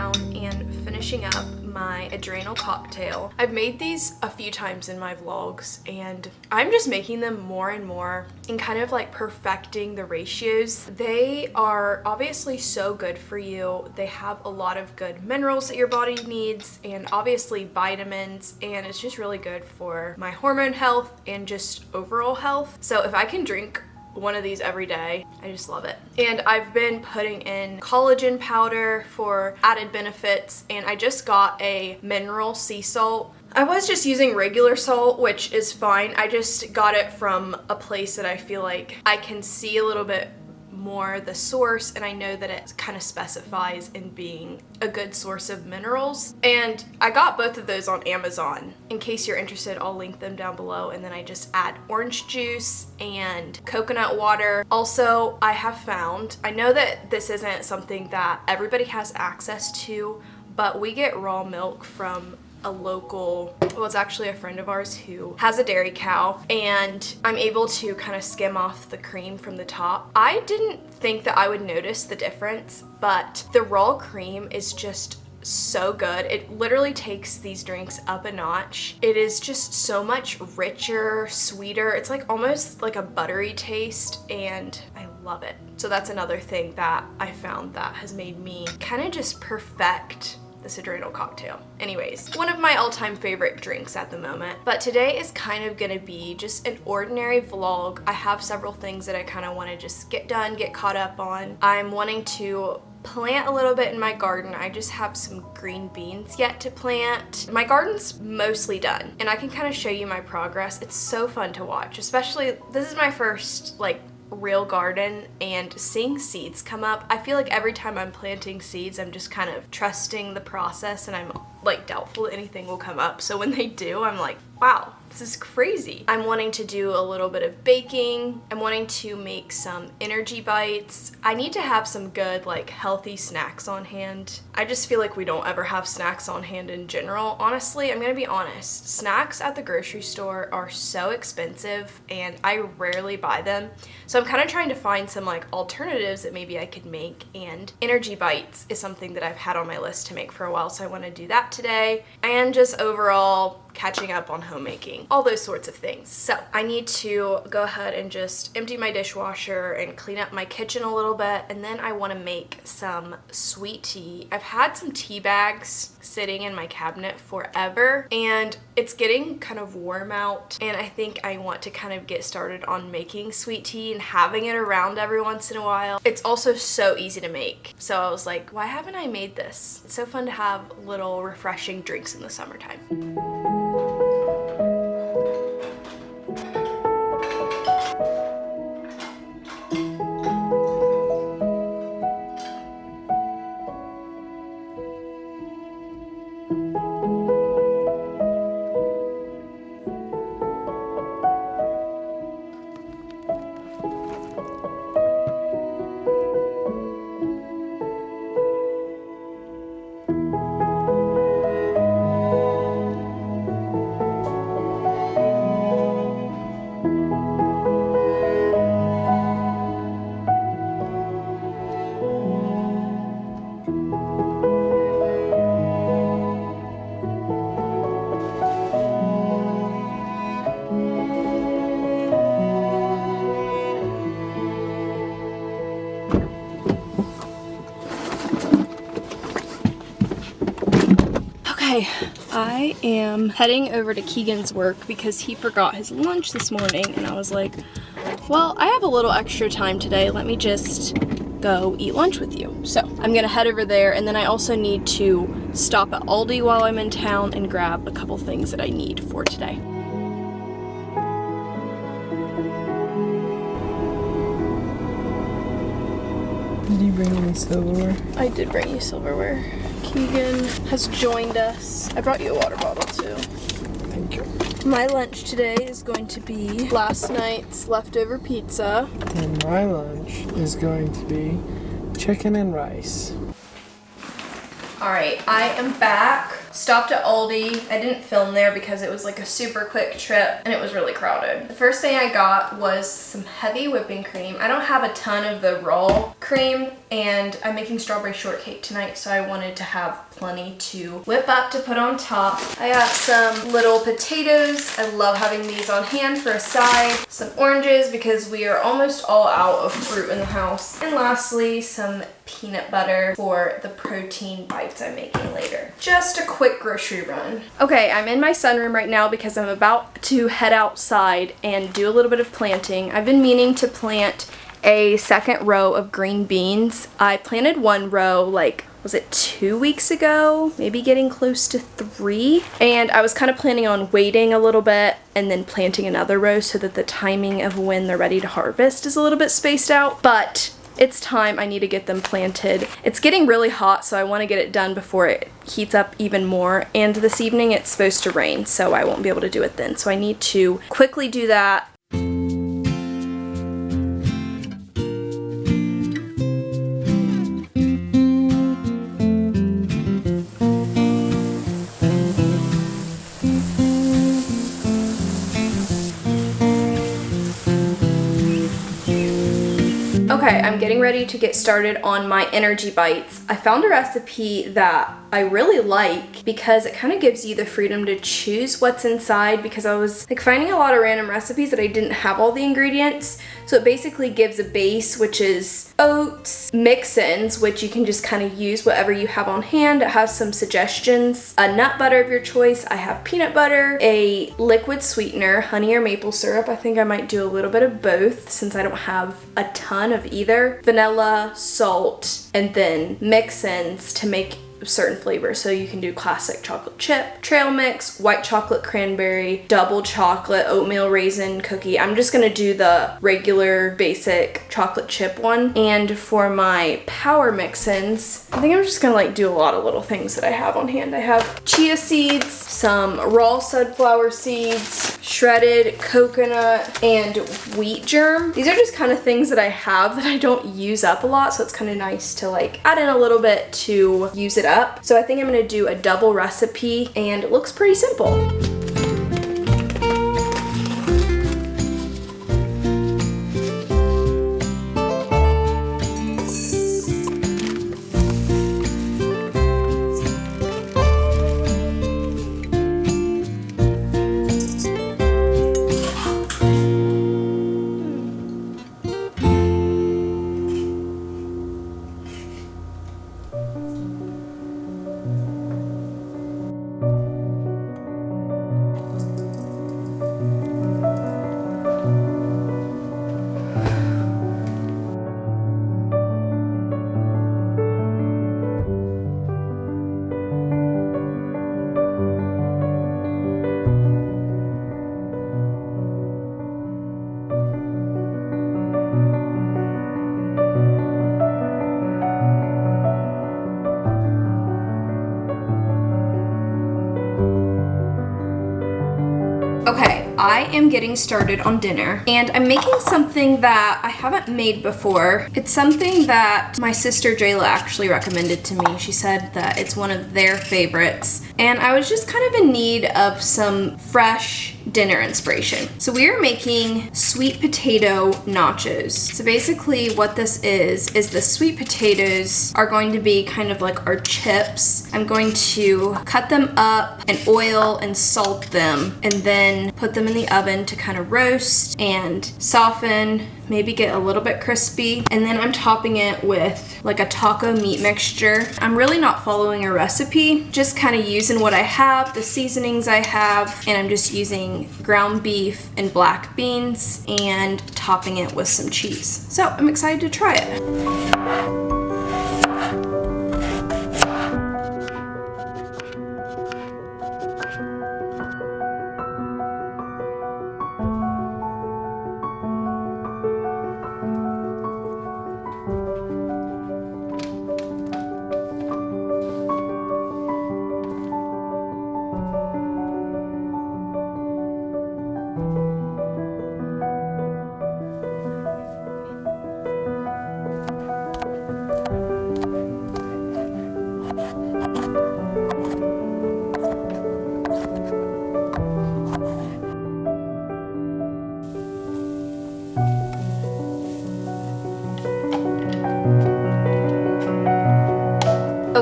down and finishing up my ADRENIAL cocktail. I've made these a few times in my vlogs and I'm just making them more and more and kind of like perfecting the ratios. They are obviously so good for you. They have a lot of good minerals that your body needs and obviously vitamins, and it's just really good for my hormone health and just overall health. So if I can drink one of these every day, I just love it. And I've been putting in collagen powder for added benefits, and I just got a mineral sea salt. I was just using regular salt, which is fine. I just got it from a place that I feel like I can see a little bit more the source, and I know that it kind of specifies in being a good source of minerals. And I got both of those on Amazon. In case you're interested, I'll link them down below. And then I just add orange juice and coconut water. Also, I have found, I know that this isn't something that everybody has access to, but we get raw milk from a local, well, it's actually a friend of ours who has a dairy cow, and I'm able to kind of skim off the cream from the top. I didn't think that I would notice the difference, but the raw cream is just so good. It literally takes these drinks up a notch. It is just so much richer, sweeter. It's like almost like a buttery taste, and I love it. So that's another thing that I found that has made me kind of just perfect this ADRENAL cocktail. Anyways, one of my all-time favorite drinks at the moment. But today is kind of gonna be just an ordinary vlog. I have several things that I kind of want to just get done, get caught up on. I'm wanting to plant a little bit in my garden. I just have some green beans yet to plant. My garden's mostly done, and I can kind of show you my progress. It's so fun to watch, especially this is my first like real garden, and seeing seeds come up. I feel like every time I'm planting seeds, I'm just kind of trusting the process, and I'm like doubtful that anything will come up. So when they do, I'm like, wow, this is crazy. I'm wanting to do a little bit of baking. I'm wanting to make some energy bites. I need to have some good like healthy snacks on hand. I just feel like we don't ever have snacks on hand in general. Honestly, I'm gonna be honest. Snacks at the grocery store are so expensive and I rarely buy them. So I'm kind of trying to find some like alternatives that maybe I could make, and energy bites is something that I've had on my list to make for a while. So I want to do that today, and just overall catching up on homemaking, all those sorts of things. So I need to go ahead and just empty my dishwasher and clean up my kitchen a little bit, and then I want to make some sweet tea. I've had some tea bags sitting in my cabinet forever, and it's getting kind of warm out, and I think I want to kind of get started on making sweet tea and having it around every once in a while. It's also so easy to make, so I was like, why haven't I made this? It's so fun to have little refreshing drinks in the summertime. I am heading over to Keegan's work because he forgot his lunch this morning, and I was like, well, I have a little extra time today. Let me just go eat lunch with you. So I'm gonna head over there, and then I also need to stop at Aldi while I'm in town and grab a couple things that I need for today. Did you bring any silverware? I did bring you silverware. Keegan has joined us. I brought you a water bottle too. Thank you. My lunch today is going to be last night's leftover pizza. And my lunch is going to be chicken and rice. Alright, I am back. Stopped at Aldi. I didn't film there because it was like a super quick trip and it was really crowded. The first thing I got was some heavy whipping cream. I don't have a ton of the raw cream and I'm making strawberry shortcake tonight, so I wanted to have plenty to whip up to put on top. I got some little potatoes. I love having these on hand for a side. Some oranges because we are almost all out of fruit in the house. And lastly, some peanut butter for the protein bites I'm making later. Just a quick grocery run. Okay, I'm in my sunroom right now because I'm about to head outside and do a little bit of planting. I've been meaning to plant a second row of green beans. I planted one row was it 2 weeks ago? Maybe getting close to 3. And I was kind of planning on waiting a little bit and then planting another row so that the timing of when they're ready to harvest is a little bit spaced out. But it's time. I need to get them planted. It's getting really hot, so I want to get it done before it heats up even more. And this evening it's supposed to rain, so I won't be able to do it then. So I need to quickly do that. Okay, I'm getting ready to get started on my energy bites. I found a recipe that I really like because it kind of gives you the freedom to choose what's inside, because I was finding a lot of random recipes that I didn't have all the ingredients. So it basically gives a base, which is oats, mix-ins, which you can just kind of use whatever you have on hand. It has some suggestions, a nut butter of your choice. I have peanut butter, a liquid sweetener, honey or maple syrup. I think I might do a little bit of both since I don't have a ton of either. Vanilla, salt, and then mix-ins to make certain flavors. So you can do classic chocolate chip, trail mix, white chocolate cranberry, double chocolate, oatmeal raisin cookie. I'm just gonna do the regular basic chocolate chip one. And for my power mix-ins, I think I'm just gonna do a lot of little things that I have on hand. I have chia seeds, some raw sunflower seeds, shredded coconut, and wheat germ. These are just kind of things that I have that I don't use up a lot, so it's kind of nice to add in a little bit to use it up. So I think I'm gonna do a double recipe, and it looks pretty simple. Okay, I am getting started on dinner, and I'm making something that I haven't made before. It's something that my sister Jayla actually recommended to me. She said that it's one of their favorites, and I was just kind of in need of some fresh dinner inspiration. So we are making sweet potato nachos. So basically what this is the sweet potatoes are going to be kind of like our chips. I'm going to cut them up and oil and salt them, and then put them in the oven to kind of roast and soften, maybe get a little bit crispy. And then I'm topping it with a taco meat mixture. I'm really not following a recipe, just kind of using what I have, the seasonings I have, and I'm just using ground beef and black beans and topping it with some cheese. So I'm excited to try it.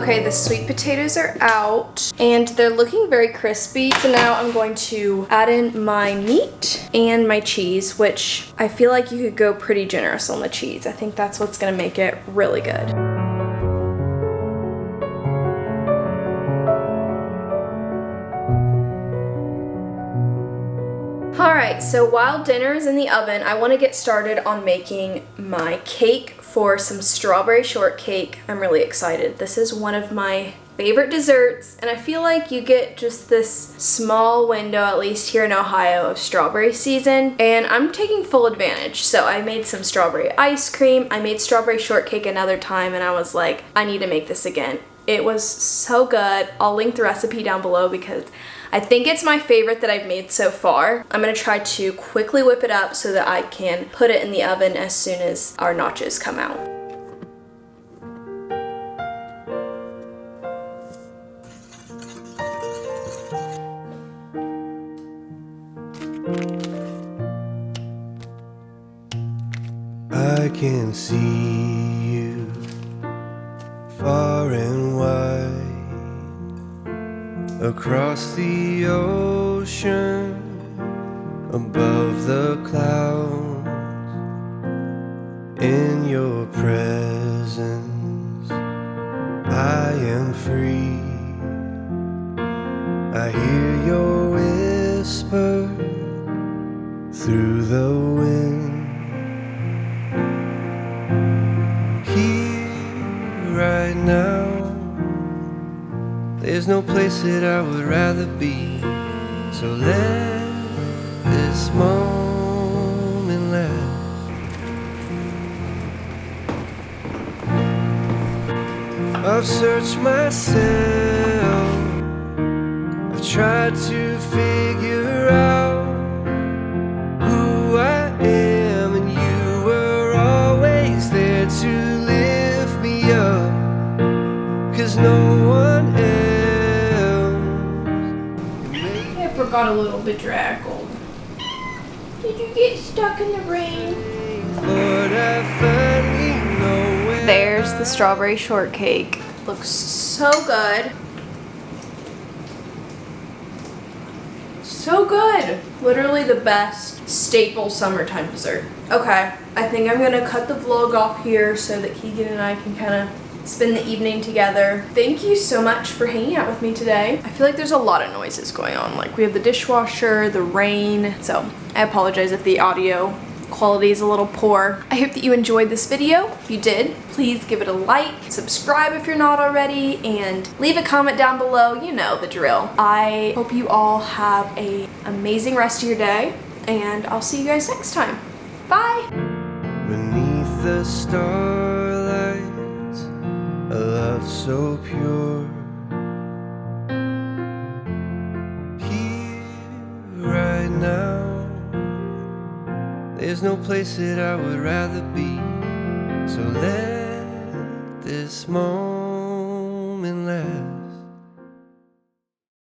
Okay, the sweet potatoes are out and they're looking very crispy. So now I'm going to add in my meat and my cheese, which I feel like you could go pretty generous on the cheese. I think that's what's gonna make it really good. Alright, so while dinner is in the oven, I want to get started on making my cake for some strawberry shortcake. I'm really excited. This is one of my favorite desserts, and I feel like you get just this small window, at least here in Ohio, of strawberry season, and I'm taking full advantage. So I made some strawberry ice cream, I made strawberry shortcake another time, and I was like, I need to make this again. It was so good. I'll link the recipe down below because I think it's my favorite that I've made so far. I'm gonna try to quickly whip it up so that I can put it in the oven as soon as our nachos come out. I can see you far and wide across the ocean, above the clouds. In your presence I am free. I hear your whisper through the wind. Here right now, there's no place that I would rather be. So let this moment last. I've searched myself, I've tried to figure out who I am, and you were always there to lift me up, 'cause no one else can make. I forgot a little bedraggled. Did you get stuck in the rain? Lord, I finally know where. There's the strawberry shortcake. Looks so good. So good. Literally the best staple summertime dessert. Okay, I think I'm gonna cut the vlog off here so that Keegan and I can kind of spend the evening together. Thank you so much for hanging out with me today. I feel like there's a lot of noises going on. Like we have the dishwasher, the rain. So I apologize if the audio quality is a little poor. I hope that you enjoyed this video. If you did, please give it a like, subscribe if you're not already, and leave a comment down below. You know the drill. I hope you all have an amazing rest of your day, and I'll see you guys next time. Bye! Beneath the starlight, a love so pure. Here right now, there's no place that I would rather be. So let this moment last.